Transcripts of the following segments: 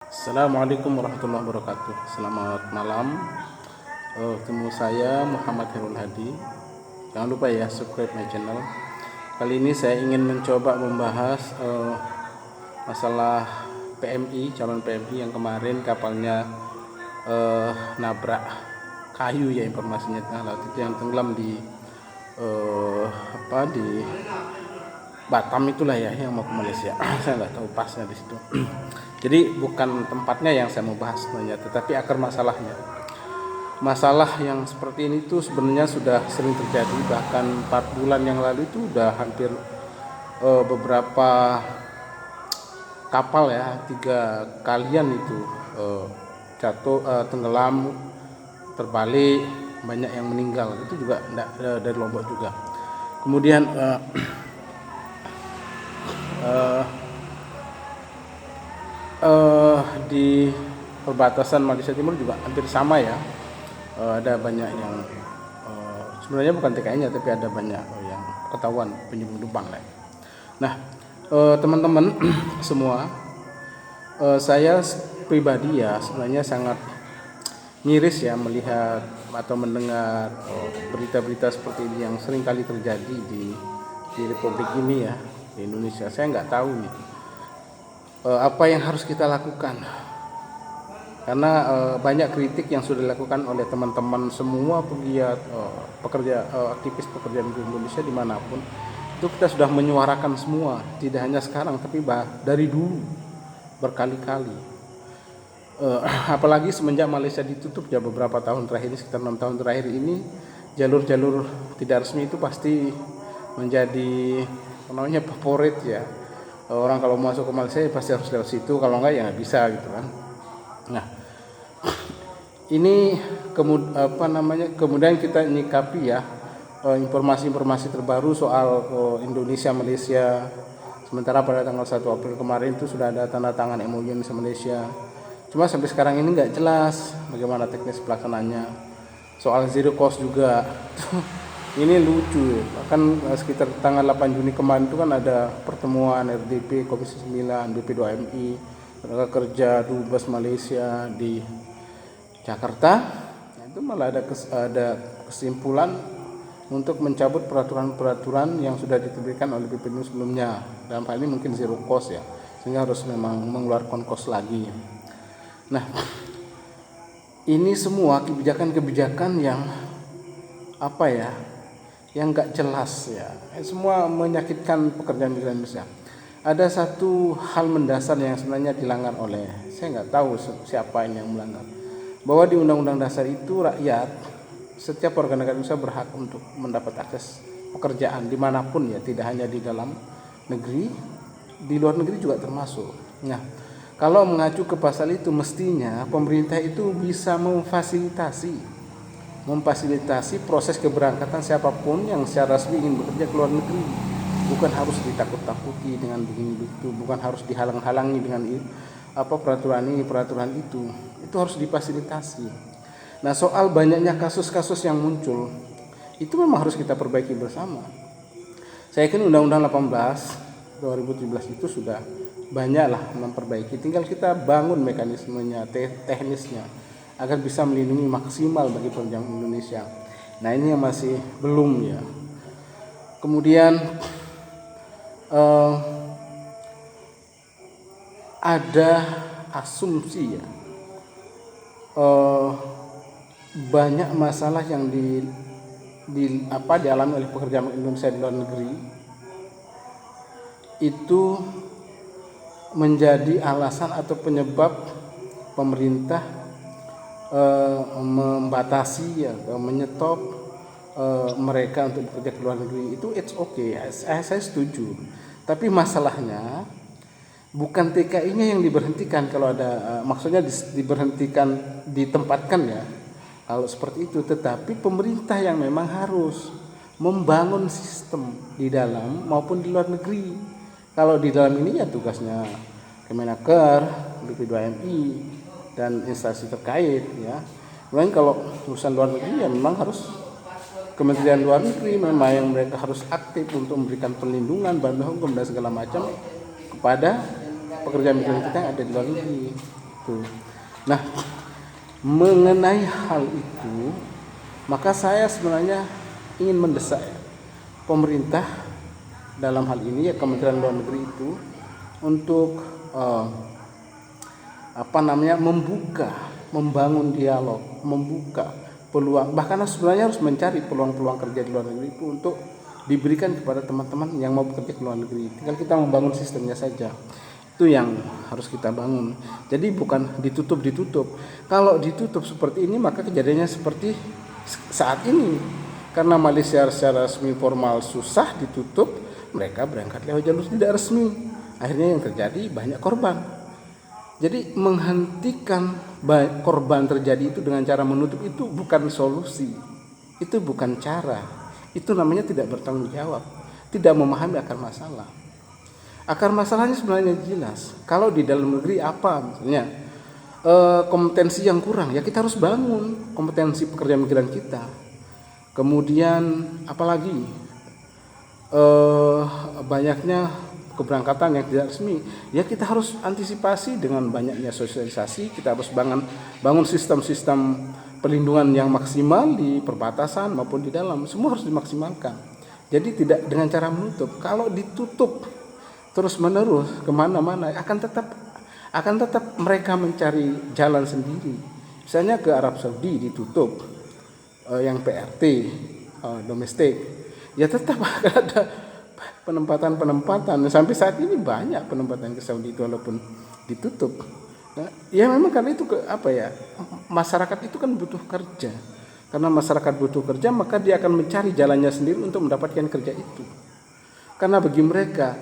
Assalamualaikum warahmatullahi wabarakatuh. Selamat malam. Ketemu saya Muhammad Herul Hadi. Jangan lupa ya subscribe my channel. Kali ini saya ingin mencoba membahas masalah PMI, calon PMI yang kemarin kapalnya nabrak kayu ya, informasinya laut itu yang tenggelam di di Batam itulah ya, yang mau ke Malaysia. Saya nggak tahu pasnya di situ. Jadi bukan tempatnya yang saya mau bahas sebenarnya, tetapi akar masalahnya. Masalah yang seperti ini tuh sebenarnya sudah sering terjadi, bahkan 4 bulan yang lalu itu udah hampir beberapa kapal ya, 3 kalian itu jatuh, tenggelam, terbalik, banyak yang meninggal. Itu juga dari Lombok juga. Kemudian di perbatasan Malaysia Timur juga hampir sama ya. Ada banyak yang sebenarnya bukan TKI-nya, tapi ada banyak yang ketahuan penyelundupan lah. Nah, teman-teman semua, saya pribadi ya sebenarnya sangat miris ya melihat atau mendengar berita-berita seperti ini yang sering kali terjadi di Republik ini ya, di Indonesia. Saya nggak tahu nih apa yang harus kita lakukan, karena banyak kritik yang sudah dilakukan oleh teman-teman semua pegiat pekerja, aktivis pekerja migran Indonesia dimanapun. Itu kita sudah menyuarakan semua, tidak hanya sekarang tapi dari dulu berkali-kali. Apalagi semenjak Malaysia ditutup ya beberapa tahun terakhir ini, sekitar 6 tahun terakhir ini, jalur-jalur tidak resmi itu pasti menjadi namanya favorit ya. Orang kalau masuk ke Malaysia pasti harus lewat situ, kalau enggak ya nggak bisa gitu kan. Nah, ini kemudian kita nyikapi ya informasi-informasi terbaru soal Indonesia Malaysia. Sementara pada tanggal 1 April kemarin itu sudah ada tanda tangan MOU Indonesia Malaysia. Cuma sampai sekarang ini nggak jelas bagaimana teknis pelaksanaannya. Soal zero cost juga ini lucu ya. Bahkan sekitar tanggal 8 Juni kemarin itu kan ada pertemuan RDP Komisi 9 BP2MI tenaga kerja Dubes Malaysia di Jakarta. Nah, itu malah ada kesimpulan untuk mencabut peraturan-peraturan yang sudah diterbitkan oleh BPNU sebelumnya. Dalam hal ini mungkin zero cost ya, sehingga harus memang mengeluarkan cost lagi. Nah, ini semua kebijakan-kebijakan yang yang nggak jelas ya, semua menyakitkan pekerjaan migran Indonesia. Ada satu hal mendasar yang sebenarnya dilanggar oleh, saya nggak tahu siapa ini yang melanggar, bahwa di Undang-Undang Dasar itu rakyat, setiap warga negara Indonesia berhak untuk mendapat akses pekerjaan dimanapun ya, tidak hanya di dalam negeri, di luar negeri juga termasuk. Nah, kalau mengacu ke pasal itu, mestinya pemerintah itu bisa memfasilitasi proses keberangkatan siapapun yang secara resmi ingin bekerja ke luar negeri. Bukan harus ditakut-takuti dengan begini begitu, bukan harus dihalang-halangi dengan peraturan ini peraturan itu harus difasilitasi. Nah, soal banyaknya kasus-kasus yang muncul itu memang harus kita perbaiki bersama. Saya yakin Undang-Undang 18 2017 itu sudah banyaklah memperbaiki, tinggal kita bangun mekanismenya, teknisnya agar bisa melindungi maksimal bagi pekerja Indonesia. Nah, ini yang masih belum ya. Kemudian ada asumsi ya, banyak masalah yang dialami oleh pekerja Indonesia di luar negeri itu menjadi alasan atau penyebab pemerintah membatasi atau menyetop mereka untuk bekerja ke luar negeri. Itu it's okay, saya setuju. Tapi masalahnya bukan TKI-nya yang diberhentikan kalau ada maksudnya diberhentikan, ditempatkan ya kalau seperti itu, tetapi pemerintah yang memang harus membangun sistem di dalam maupun di luar negeri. Kalau di dalam ini ya tugasnya Kemenaker, BP2MI dan instansi terkait ya. Kemudian kalau urusan luar negeri ya memang harus Kementerian Luar Negeri, memang yang mereka harus aktif untuk memberikan perlindungan, bantuan hukum dan segala macam kepada pekerja migran kita yang ada di luar negeri. itu. Nah, mengenai hal itu, maka saya sebenarnya ingin mendesak pemerintah dalam hal ini ya Kementerian Luar Negeri itu untuk membangun dialog, membuka peluang, bahkan sebenarnya harus mencari peluang-peluang kerja di luar negeri itu untuk diberikan kepada teman-teman yang mau bekerja ke luar negeri. Tinggal kita membangun sistemnya saja. Itu yang harus kita bangun. Jadi bukan ditutup. Kalau ditutup seperti ini maka kejadiannya seperti saat ini. Karena Malaysia secara resmi formal susah ditutup, mereka berangkat lewat jalur tidak resmi. Akhirnya yang terjadi banyak korban. Jadi menghentikan korban terjadi itu dengan cara menutup itu bukan solusi. Itu bukan cara. Itu namanya tidak bertanggung jawab, tidak memahami akar masalah. Akar masalahnya sebenarnya jelas. Kalau di dalam negeri apa misalnya kompetensi yang kurang, ya kita harus bangun kompetensi pekerja migran kita. Kemudian apalagi banyaknya keberangkatan yang tidak resmi, ya kita harus antisipasi dengan banyaknya sosialisasi. Kita harus bangun sistem-sistem perlindungan yang maksimal di perbatasan maupun di dalam, semua harus dimaksimalkan. Jadi tidak dengan cara menutup. Kalau ditutup terus menerus kemana-mana akan tetap mereka mencari jalan sendiri. Misalnya ke Arab Saudi ditutup yang PRT domestik, ya tetap akan ada penempatan. Sampai saat ini banyak penempatan ke Saudi itu walaupun ditutup. Nah, ya memang karena itu masyarakat itu kan butuh kerja. Karena masyarakat butuh kerja, maka dia akan mencari jalannya sendiri untuk mendapatkan kerja itu. Karena bagi mereka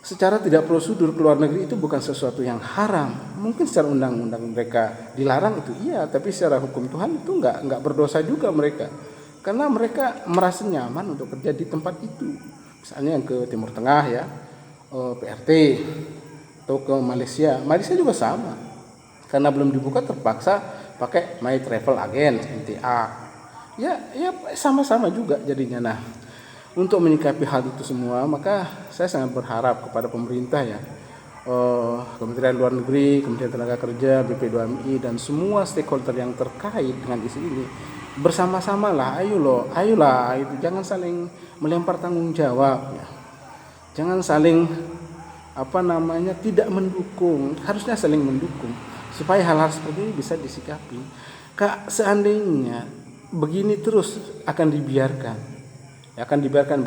secara tidak prosedur ke luar negeri itu bukan sesuatu yang haram. Mungkin secara undang-undang mereka dilarang itu iya, tapi secara hukum Tuhan itu enggak berdosa juga mereka. Karena mereka merasa nyaman untuk kerja di tempat itu. Misalnya yang ke Timur Tengah ya, PRT, atau ke Malaysia juga sama. Karena belum dibuka terpaksa pakai My Travel Agent MTA. Ya sama-sama juga jadinya. Nah, untuk menyikapi hal itu semua, maka saya sangat berharap kepada pemerintah ya, Kementerian Luar Negeri, Kementerian Tenaga Kerja, BP2MI dan semua stakeholder yang terkait dengan isu ini bersama-sama lah, ayolah itu jangan saling melempar tanggung jawab ya. Jangan saling tidak mendukung, harusnya saling mendukung supaya hal-hal seperti ini bisa disikapi. Seandainya begini terus akan dibiarkan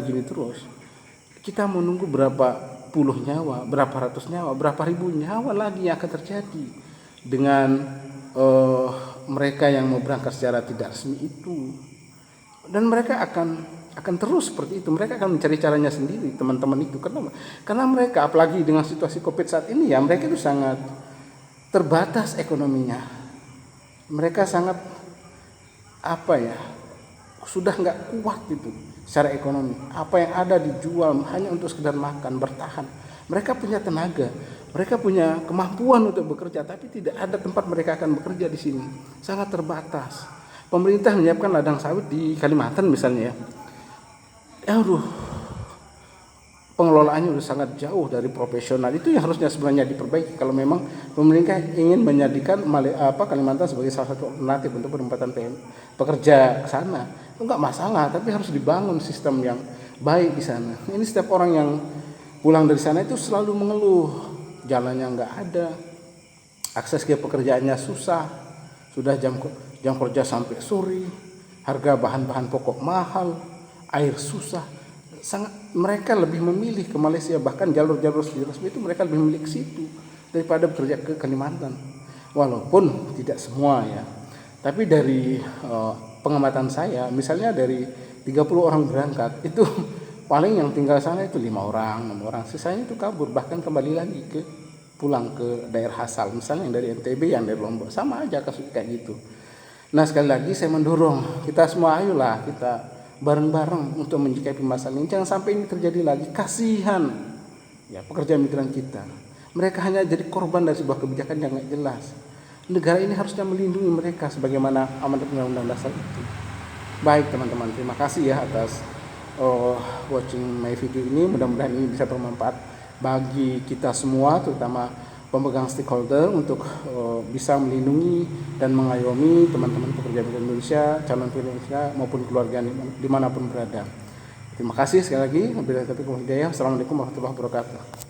begini terus, kita menunggu berapa puluh nyawa, berapa ratus nyawa, berapa ribu nyawa lagi yang akan terjadi dengan mereka yang mau berangkat secara tidak resmi itu. Dan mereka akan terus seperti itu. Mereka akan mencari caranya sendiri, teman-teman itu. Karena mereka apalagi dengan situasi Covid saat ini ya, mereka itu sangat terbatas ekonominya. Mereka sangat sudah nggak kuat itu secara ekonomi. Apa yang ada dijual hanya untuk sekedar makan, bertahan. Mereka punya tenaga, mereka punya kemampuan untuk bekerja, tapi tidak ada tempat mereka akan bekerja di sini. Sangat terbatas. Pemerintah menyiapkan ladang sawit di Kalimantan misalnya ya. Pengelolaannya sudah sangat jauh dari profesional. Itu yang harusnya sebenarnya diperbaiki kalau memang pemerintah ingin menjadikan Kalimantan sebagai salah satu alternatif untuk penempatan pekerja ke sana. Itu enggak masalah, tapi harus dibangun sistem yang baik di sana. Ini setiap orang yang pulang dari sana itu selalu mengeluh, jalannya enggak ada, akses ke pekerjaannya susah, sudah jam kerja sampai sore, harga bahan-bahan pokok mahal, air susah. Mereka lebih memilih ke Malaysia, bahkan jalur-jalur resmi itu mereka lebih memilih ke situ daripada bekerja ke Kalimantan. Walaupun tidak semua ya, tapi dari pengamatan saya, misalnya dari 30 orang berangkat itu paling yang tinggal sana itu 5 orang, 6 orang, sisanya itu kabur, bahkan kembali lagi pulang ke daerah asal. Misalnya yang dari NTB, yang dari Lombok, sama aja kasus kayak gitu. Nah, sekali lagi saya mendorong kita semua, ayolah kita bareng-bareng untuk menyikapi masalah ini. Jangan sampai ini terjadi lagi. Kasihan ya pekerja migran kita. Mereka hanya jadi korban dari sebuah kebijakan yang tidak jelas. Negara ini harusnya melindungi mereka sebagaimana amanat Undang-Undang Dasar itu. Baik teman-teman, terima kasih ya atas watching my video ini. Mudah-mudahan ini bisa bermanfaat bagi kita semua, terutama pemegang stakeholder untuk bisa melindungi dan mengayomi teman-teman pekerja migran Indonesia, calon pekerja Indonesia maupun keluarga dimanapun berada. Terima kasih sekali lagi. Wabillahi taufiq wal hidayah. Assalamualaikum warahmatullahi wabarakatuh.